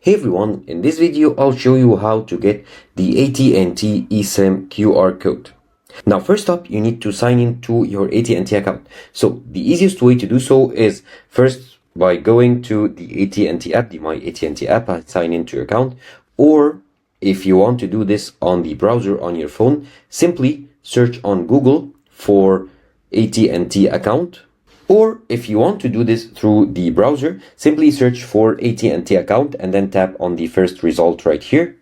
Hey everyone, in this video I'll show you how to get the AT&T eSIM QR code. Now first up, you need to sign in to your AT&T account. So the easiest way to do so is first by going to the AT&T app, the My AT&T app, and sign into your account. Or if you want to do this on the browser on your phone, simply search on Google for AT&T account. Or if you want to do this through the browser, simply search for AT&T account and then tap on the first result right here.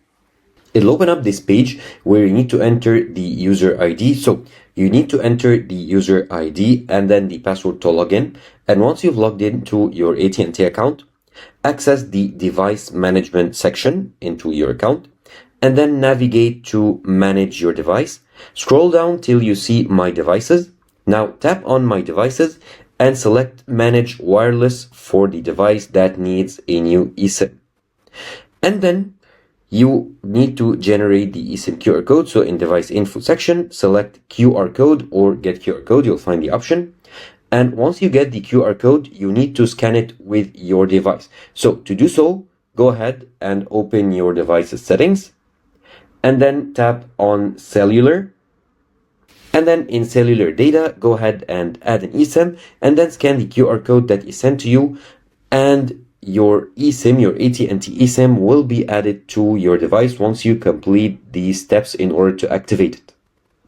It'll open up this page where you need to enter the user ID. So you need to enter the user ID and then the password to log in. And once you've logged into your AT&T account, access the device management section into your account and then navigate to manage your device. Scroll down till you see my devices. Now tap on my devices and select Manage Wireless for the device that needs a new eSIM. And then you need to generate the eSIM QR code. So in Device Info section, select QR code or Get QR code. You'll find the option. And once you get the QR code, you need to scan it with your device. So to do so, go ahead and open your device's settings and then tap on Cellular. And then in cellular data, go ahead and add an eSIM and then scan the QR code that is sent to you, and your eSIM, your AT&T eSIM, will be added to your device once you complete these steps in order to activate it.